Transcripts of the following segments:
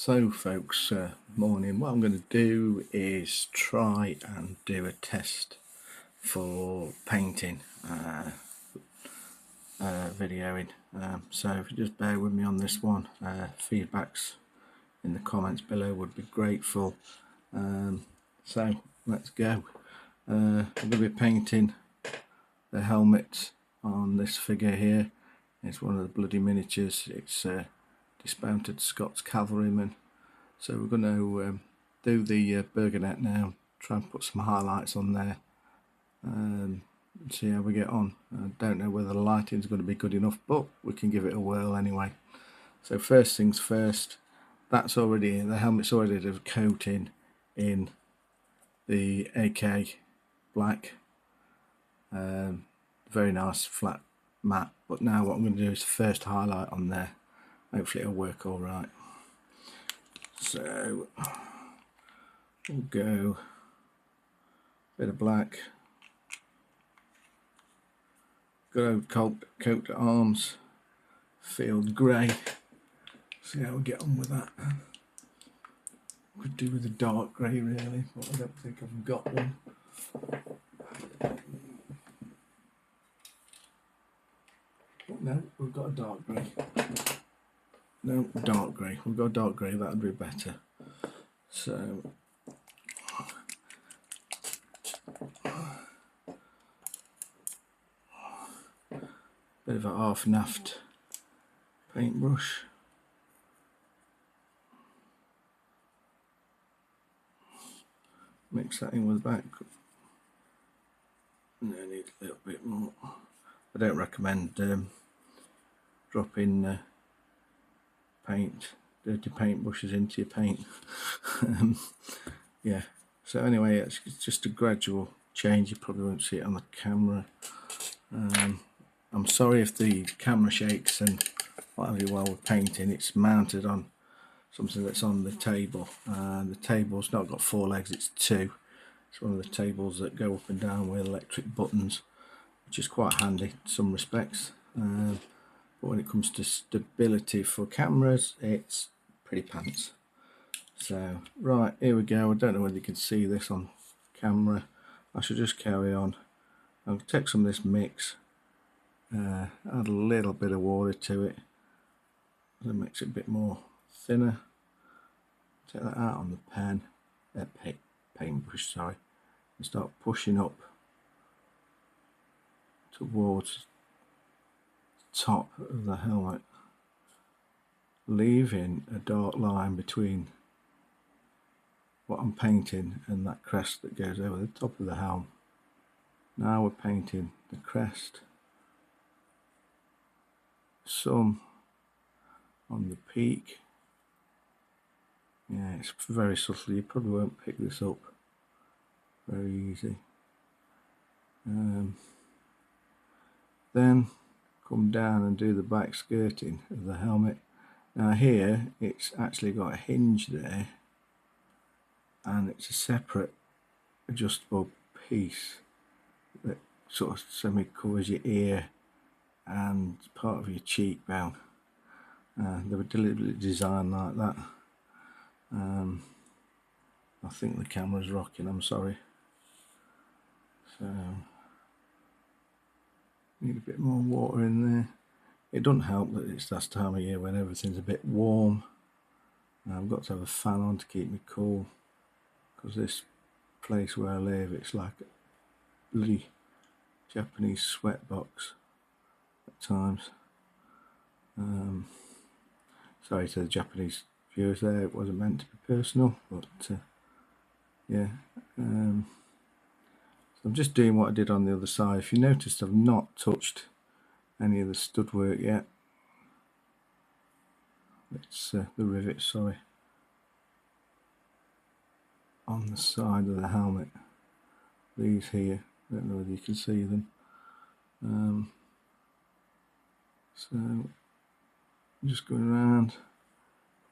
So folks, morning. What I'm going to do is try and do a test for painting, videoing. So if you just bear with me on this one, feedbacks in the comments below would be grateful. So let's go. I'm going to be painting the helmet on this figure here. It's one of the bloody miniatures. It's dismounted Scots cavalryman. So we're going to do the burgonet now, try and put some highlights on there and see how we get on. I don't know whether the lighting's going to be good enough, but we can give it a whirl anyway. So first things first, the helmet's already had a coating in the AK black. Very nice flat matte, but now what I'm going to do is first highlight on there. Hopefully it'll work all right. So we'll go a bit of black, good old coat to arms, field grey. See how we get on with that. Could do with a dark grey really, but I don't think I've got one. But no, we've got a dark grey. No, dark grey. We've got a dark grey, that would be better. So bit of a half naft paintbrush. Mix that in with the back. And I need a little bit more. I don't recommend dropping dirty paint brushes into your paint. Yeah, so anyway, it's just a gradual change. You probably won't see it on the camera. I'm sorry if the camera shakes and what have you while we're painting. It's mounted on something that's on the table. The table's not got 4 legs, it's 2. It's one of the tables that go up and down with electric buttons, which is quite handy in some respects. But when it comes to stability for cameras, it's pretty pants. So right, here we go. I don't know whether you can see this on camera. I should just carry on. I'll take some of this mix, add a little bit of water to it to make it a bit more thinner. Take that out on the pen, paintbrush, sorry, and start pushing up towards the top of the helmet, leaving a dark line between what I'm painting and that crest that goes over the top of the helm. Now we're painting the crest, some on the peak. Yeah, it's very subtle, you probably won't pick this up very easy. Then come down and do the back skirting of the helmet. Now here it's actually got a hinge there and it's a separate adjustable piece that sort of semi covers your ear and part of your cheekbone. They were deliberately designed like that. I think the camera's rocking, I'm sorry. So need a bit more water in there. It doesn't help that it's that time of year when everything's a bit warm. I've got to have a fan on to keep me cool, because this place where I live, it's like a bloody Japanese sweat box at times. Sorry to the Japanese viewers there, it wasn't meant to be personal, but yeah. So I'm just doing what I did on the other side. If you noticed, I've not touched any of the stud work yet. It's the rivets, sorry, on the side of the helmet. These here, I don't know whether you can see them. So I'm just going around,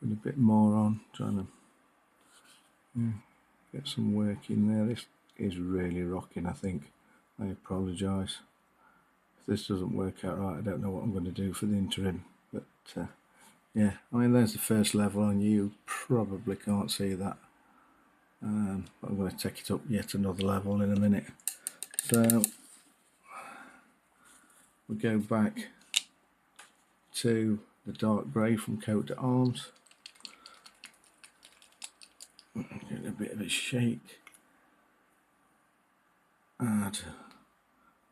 putting a bit more on, trying to get some work in there. This is really rocking, I think. I apologise if this doesn't work out right. I don't know what I'm going to do for the interim, but yeah, I mean there's the first level and you probably can't see that. But I'm going to take it up yet another level in a minute. So we go back to the dark grey from coat to arms. Give it a bit of a shake. Add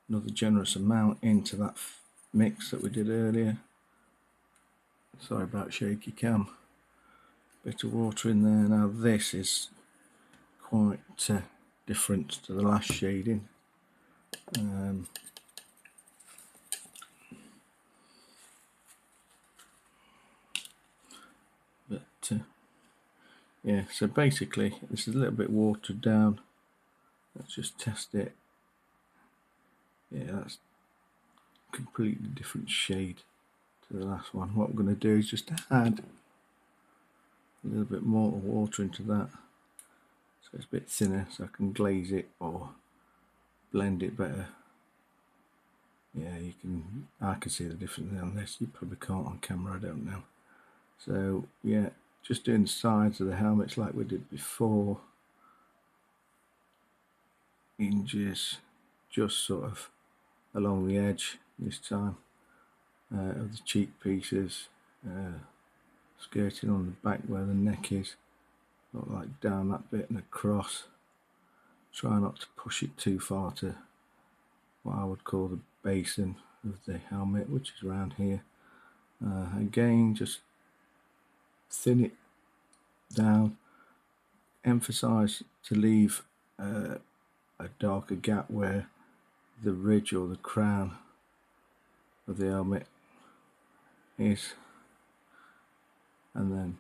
another generous amount into that mix that we did earlier. Sorry about shaky cam. Bit of water in there. Now this is quite different to the last shading. Yeah, so basically this is a little bit watered down. Let's just test it. Yeah, that's a completely different shade to the last one. What I'm going to do is just add a little bit more water into that, so it's a bit thinner, so I can glaze it or blend it better. Yeah, I can see the difference on this. You probably can't on camera, I don't know. So yeah, just doing the sides of the helmets like we did before. Hinges just sort of along the edge this time of the cheek pieces, skirting on the back where the neck is, not like down that bit and across. Try not to push it too far to what I would call the basin of the helmet, which is around here. Again, just thin it down, emphasize to leave a darker gap where the ridge or the crown of the helmet is, and then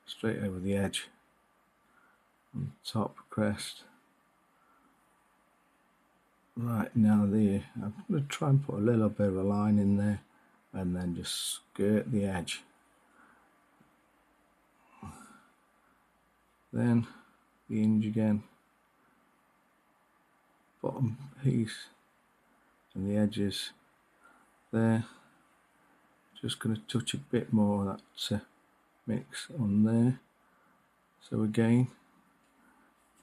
straight over the edge on the top crest. Right now there, I'm going to try and put a little bit of a line in there and then just skirt the edge. Then the hinge again, bottom piece and the edges there. Just going to touch a bit more of that mix on there. So again,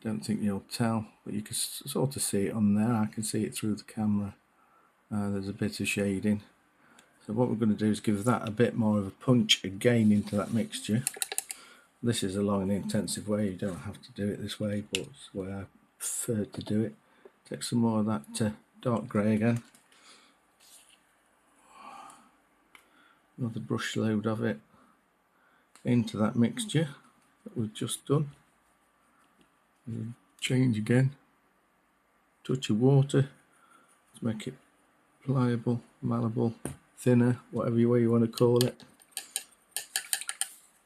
don't think you'll tell, but you can sort of see it on there. I can see it through the camera. There's a bit of shading. So what we're going to do is give that a bit more of a punch again into that mixture. This is a long and intensive way. You don't have to do it this way, but it's the way I prefer to do it. Take some more of that dark grey again. Another brush load of it into that mixture that we've just done. And change again. Touch of water to make it pliable, malleable, thinner, whatever way you want to call it.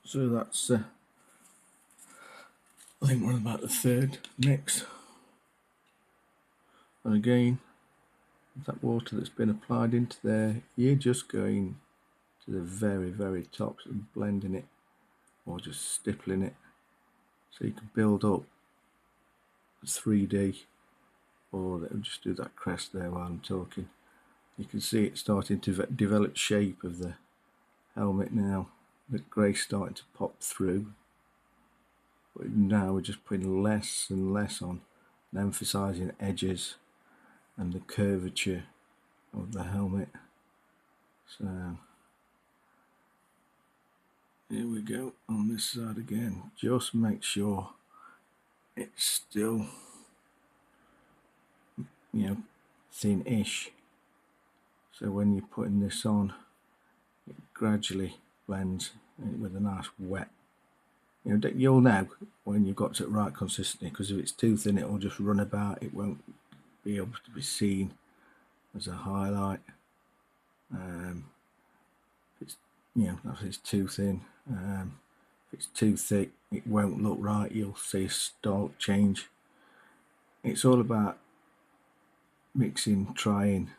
So that's I think we're about the third mix. And again, that water that's been applied into there, you're just going to the very, very tops and blending it, or just stippling it, so you can build up 3D, or just do that crest there while I'm talking. You can see it starting to develop shape of the helmet now. The grey starting to pop through, but now we're just putting less and less on and emphasising edges and the curvature of the helmet. So here we go on this side again. Just make sure it's still, thin-ish. So when you're putting this on, it gradually blends with a nice wet. You'll know when you've got it right consistency, because if it's too thin, it will just run about. It won't be able to be seen as a highlight. If it's too thin, if it's too thick, it won't look right. You'll see a stark change. It's all about mixing, trying,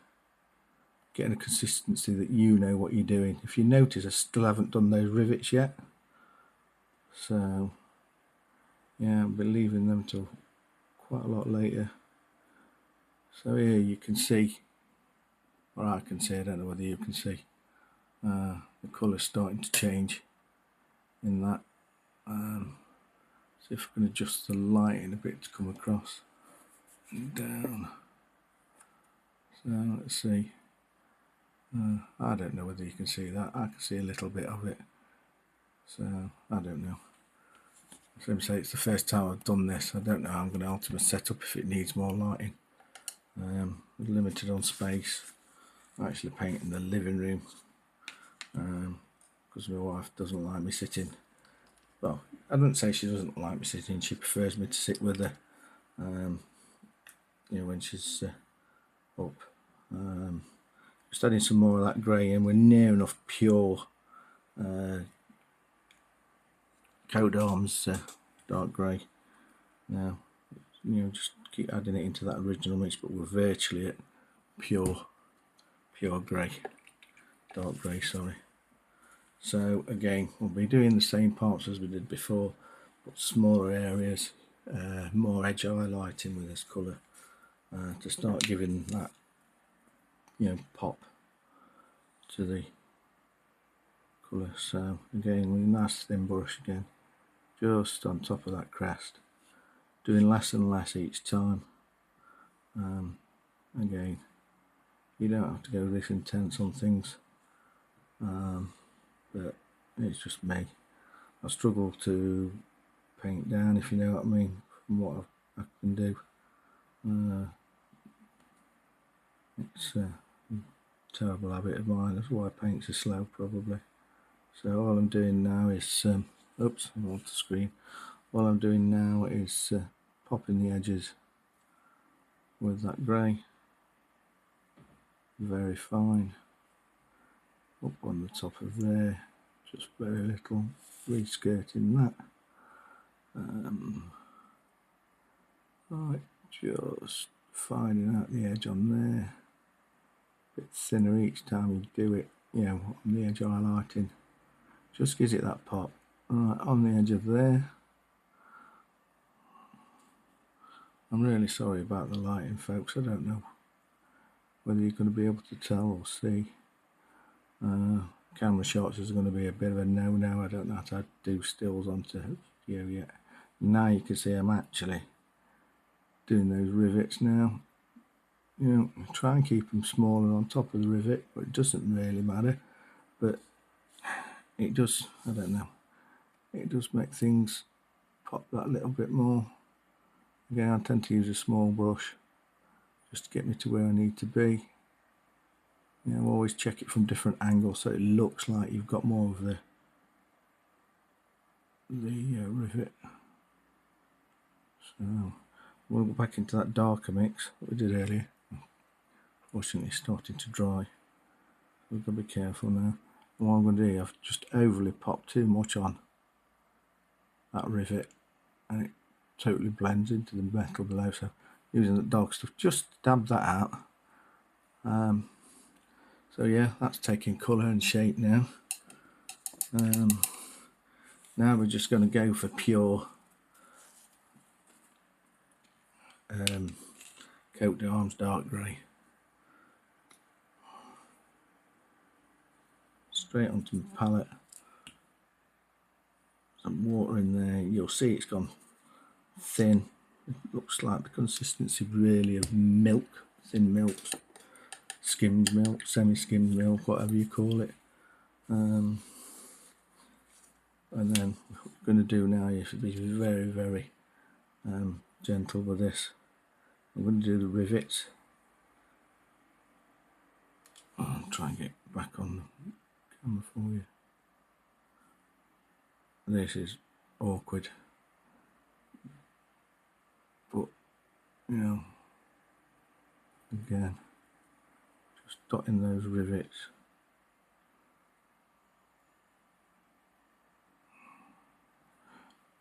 getting a consistency that you know what you're doing. If you notice, I still haven't done those rivets yet, so yeah, I'll be leaving them till quite a lot later. So here you can see, or I can see, I don't know whether you can see, the colour's starting to change. in that. See if I can adjust the lighting a bit to come across and down. So let's see. I don't know whether you can see that. I can see a little bit of it. So I don't know. So say it's the first time I've done this. I don't know how I'm going to alter my setup if it needs more lighting. Limited on space. I'm actually painting the living room because my wife doesn't like me sitting. Well, I don't say she doesn't like me sitting. She prefers me to sit with her. You know, when she's up. Just adding some more of that grey, and we're near enough pure coat arms dark grey now. You know, just keep adding it into that original mix, but we're virtually at pure grey, dark grey, sorry. So again, we'll be doing the same parts as we did before, but smaller areas, more edge highlighting with this colour to start giving that, you know, pop to the colour. So again, with a nice thin brush again, just on top of that crest, doing less and less each time. Again, you don't have to go this intense on things, but it's just me. I struggle to paint down, if you know what I mean, from what I can do. It's a terrible habit of mine. That's why paints are slow, probably. So all I'm doing now is, oops, I'm off the screen. All I'm doing now is popping the edges with that grey, very fine, up on the top of there, just very little reskirting that. Right, just finding out the edge on there, a bit thinner each time you do it, you know, on the edge highlighting, just gives it that pop. Right, on the edge of there. I'm really sorry about the lighting, folks. I don't know whether you're going to be able to tell or see. Camera shots is going to be a bit of a no-no. I don't know how to do stills onto video yet. Now you can see I'm actually doing those rivets now. You know, try and keep them smaller on top of the rivet, but it doesn't really matter. But it does, I don't know, it does make things pop that little bit more. Again, I tend to use a small brush just to get me to where I need to be. You know, always check it from different angles so it looks like you've got more of the rivet. So we'll go back into that darker mix that we did earlier. Fortunately, it's starting to dry. We've got to be careful now. And what I'm going to do, I've just overly popped too much on that rivet, and it totally blends into the metal below. So using the dark stuff, just dab that out. So yeah, that's taking colour and shape now. Now we're just going to go for pure coat d'arms dark grey. Straight onto the palette. Some water in there. You'll see it's gone thin. It looks like the consistency really of milk, thin milk, skimmed milk, semi-skimmed milk, whatever you call it. And then what we're going to do now is be very, very gentle with this. I'm going to do the rivets. I'll try and get back on the camera for you. This is awkward, but you know, again, just dotting those rivets.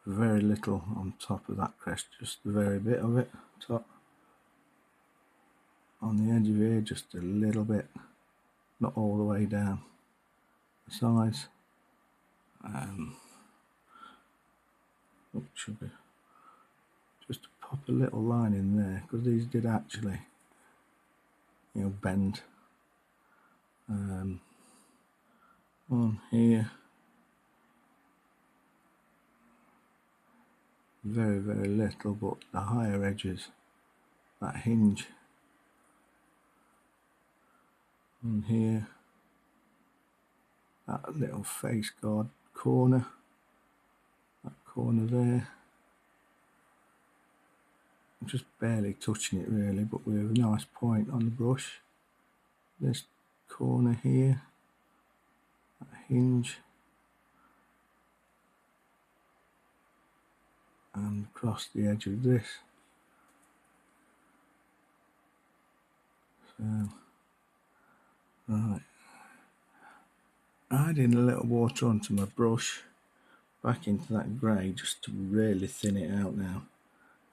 Very little on top of that crest, just the very bit of it top. On the edge of here, just a little bit, not all the way down the sides. Should be just to pop a little line in there, because these did actually, you know, bend on here. very, very little, but the higher edges, that hinge and here, that little face guard corner, that corner there, I'm just barely touching it really, but with a nice point on the brush. This corner here, that hinge, and across the edge of this. So, right, adding a little water onto my brush, back into that grey, just to really thin it out now.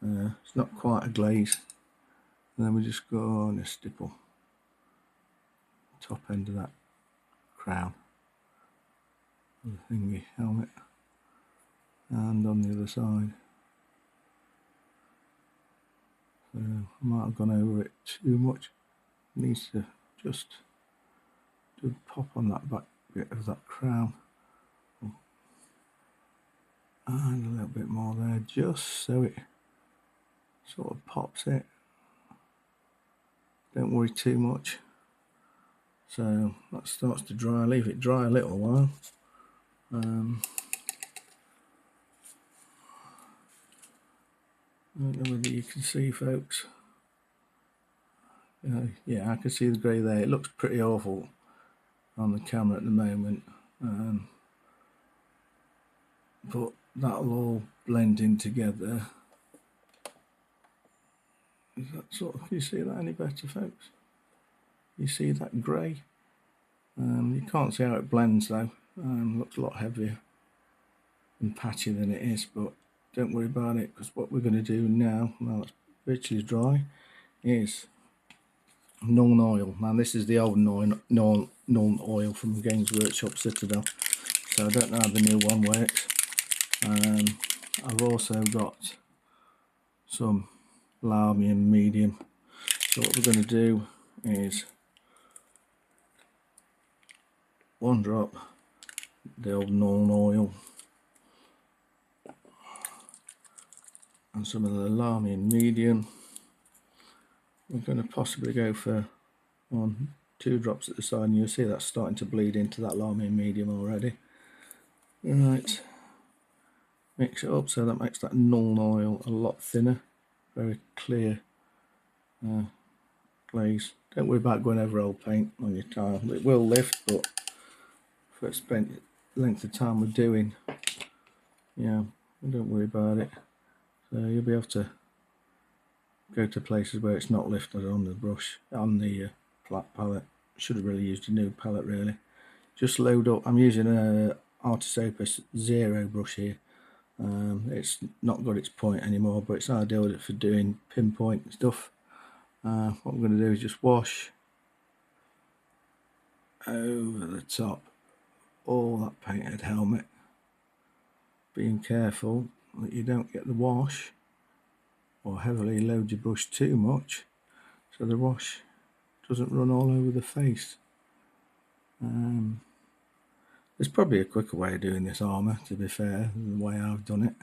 It's not quite a glaze. And then we just go on a stipple, top end of that crown, the thingy helmet, and on the other side. So I might have gone over it too much. It needs to just do a pop on that back bit of that crown, and a little bit more there, just so it sort of pops it. Don't worry too much. So that starts to dry. Leave it dry a little while. I don't know whether you can see, folks. Yeah, I can see the grey there. It looks pretty awful on the camera at the moment, but that'll all blend in together. Is that sort of, can you see that any better, folks? You see that grey? You can't see how it blends though. Looks a lot heavier and patchy than it is, but don't worry about it, because what we're going to do now it's virtually dry, is Nuln oil. Now this is the old Nuln oil from Games Workshop Citadel, so I don't know how the new one works. I've also got some Larmium medium. So what we're going to do is one drop the old Nuln oil and some of the Larmium medium. We're going to possibly go for 2 drops at the side, and you'll see that's starting to bleed into that Larmium medium already. Right, mix it up so that makes that Nuln oil a lot thinner, very clear glaze. Don't worry about going over old paint on your tile, it will lift, but for a spent length of time we're doing, yeah, don't worry about it. So you'll be able to go to places where it's not lifted on the brush, on the flat palette. Should have really used a new palette really. Just load up, I'm using a Artis Opus Zero brush here. It's not got its point anymore, but it's ideal for doing pinpoint stuff. What I'm going to do is just wash over the top all that painted helmet, being careful that you don't get the wash or heavily load your brush too much so the wash doesn't run all over the face. There's probably a quicker way of doing this armour, to be fair, than the way I've done it.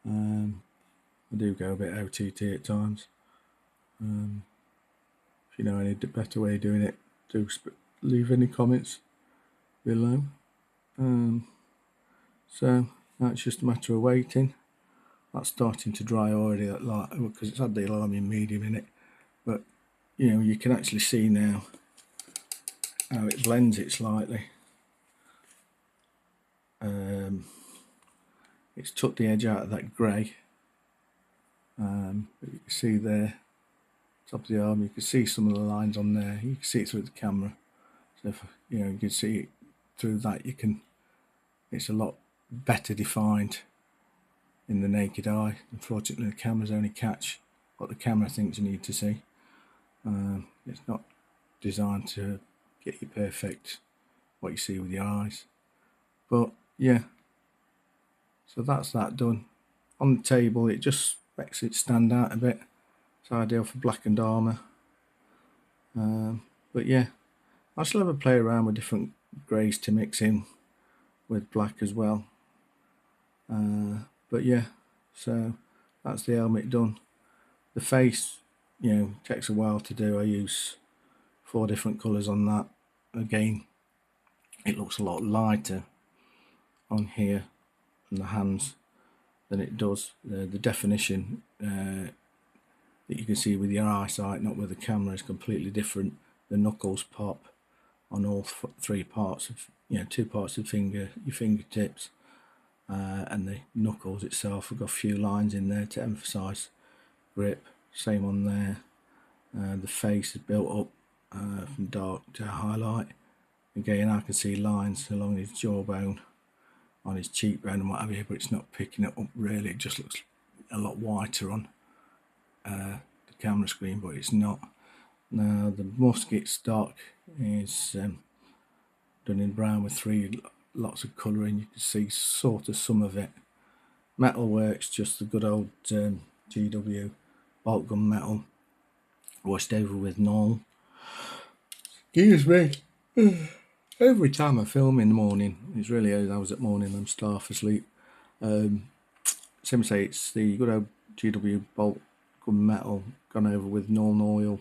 I do go a bit OTT at times. If you know any better way of doing it, do leave any comments below. So that's just a matter of waiting. That's starting to dry already, because it's had the Larmium medium in it. But you know, you can actually see now how it blends it slightly. It's took the edge out of that grey. You can see there, top of the arm, you can see some of the lines on there. You can see it through the camera. So if you know, you can see it through that. It's a lot better defined in the naked eye. Unfortunately, the cameras only catch what the camera thinks you need to see. It's not designed to get you perfect what you see with your eyes. But yeah, so that's that done. On the table, it just makes it stand out a bit. It's ideal for blackened armour. But yeah, I still have a play around with different greys to mix in with black as well. But yeah, So that's the helmet done. The face, you know, takes a while to do. I use 4 different colours on that. Again, it looks a lot lighter on here and the hands than it does. The definition that you can see with your eyesight, not with the camera, is completely different. The knuckles pop on all 3 parts of, you know, 2 parts of your fingertips, and the knuckles itself. I've got a few lines in there to emphasise grip. Same on there. The face is built up from dark to highlight. Again, I can see lines along his jawbone, on his cheekbone and what have you, but it's not picking it up really. It just looks a lot whiter on the camera screen, but it's not. Now the musket stock is done in brown with 3 lots of colouring. You can see sort of some of it. Metal works, just the good old GW bolt gun metal, washed over with Knoll. Excuse me. Every time I film in the morning, it's really 8 hours at morning, I'm starved for sleep. Same say, it's the good old GW bolt gun metal gone over with Knoll oil,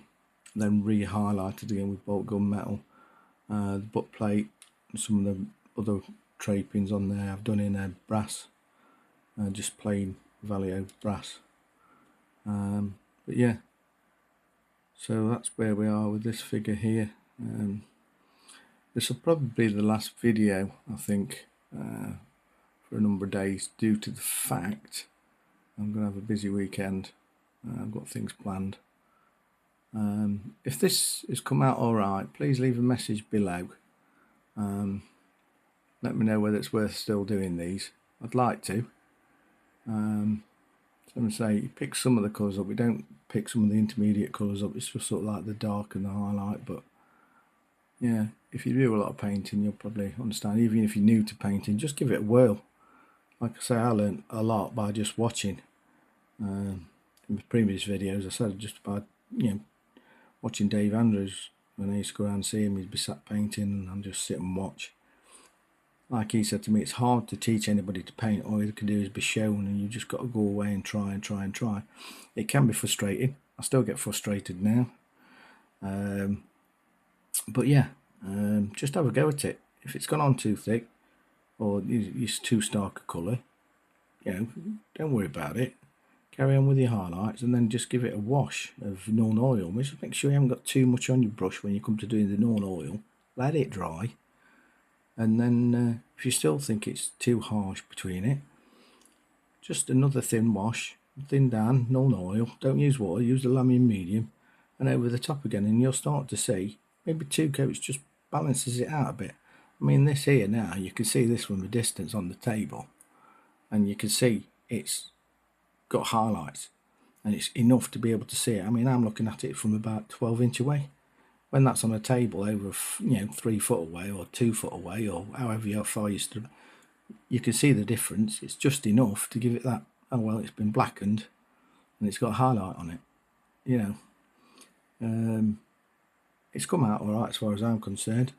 then re-highlighted again with bolt gun metal. The butt plate and some of the other drapings on there I've done in brass, just plain Vallejo brass. But yeah, so that's where we are with this figure here. This will probably be the last video, I think, for a number of days, due to the fact I'm going to have a busy weekend. I've got things planned. If this has come out alright, please leave a message below. Let me know whether it's worth still doing these. I'd like to. So I'm say, you pick some of the colours up. We don't pick some of the intermediate colours up. It's just sort of like the dark and the highlight. But yeah, if you do a lot of painting, you'll probably understand. Even if you're new to painting, just give it a whirl. Like I say, I learned a lot by just watching. In the previous videos, I said just by, you know, watching Dave Andrews. When I used to go around and see him, he'd be sat painting and I'd just sit and watch. Like he said to me, it's hard to teach anybody to paint. All you can do is be shown, and you just got to go away and try and try and try. It can be frustrating. I still get frustrated now. But yeah, just have a go at it. If it's gone on too thick or it's too stark a colour, you know, don't worry about it. Carry on with your highlights and then just give it a wash of Knoll oil. Just make sure you haven't got too much on your brush when you come to doing the Knoll oil. Let it dry. And then if you still think it's too harsh between it, just another thin wash, thin down, Knoll oil. Don't use water, use the lamium medium, and over the top again, and you'll start to see maybe 2 coats just balances it out a bit. I mean, this here now, you can see this from a distance on the table, and you can see it's got highlights, and it's enough to be able to see it. I mean, I'm looking at it from about 12-inch away. When that's on a table over, you know, 3 foot away or 2 foot away or however far you stood, you can see the difference. It's just enough to give it that, oh well, it's been blackened and it's got a highlight on it, you know. It's come out alright as far as I'm concerned.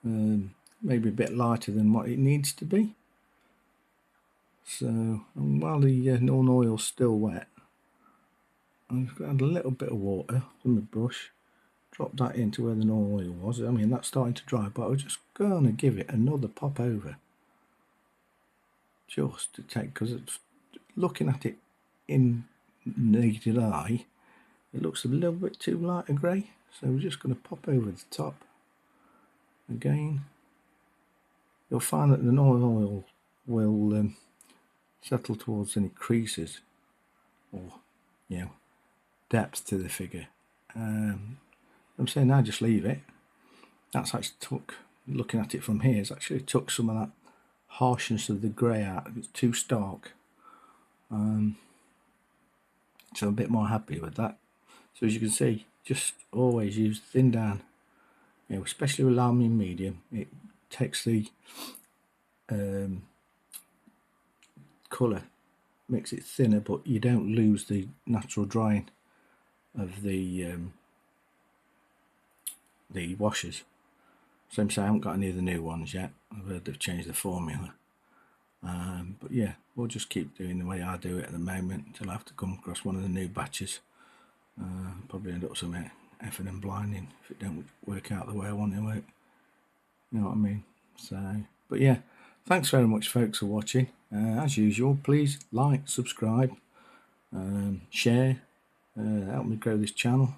Maybe a bit lighter than what it needs to be. So, and while the Knoll oil's still wet, I've got a little bit of water from the brush. Drop that into where the Knoll oil was. I mean, that's starting to dry, but I was just going to give it another pop over. Just to take, because it's looking at it in naked eye, it looks a little bit too light a grey. So we're just going to pop over the top. Again, you'll find that the Knoll oil will settle towards any creases or, you know, depth to the figure. I'm saying now just leave it. That's actually took, looking at it from here, it's actually took some of that harshness of the grey out. It's too stark. So I'm a bit more happy with that. So as you can see, just always use thin down, you know, especially with aluminium medium. It takes the colour, makes it thinner, but you don't lose the natural drying of the washers. Same say, I haven't got any of the new ones yet. I've heard they've changed the formula. But yeah, we'll just keep doing the way I do it at the moment until I have to come across one of the new batches. Probably end up something effing and blinding if it don't work out the way I want it to work. You know what I mean? So, but yeah, thanks very much, folks, for watching. As usual, please like, subscribe, share, help me grow this channel,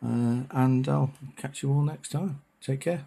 and I'll catch you all next time. Take care.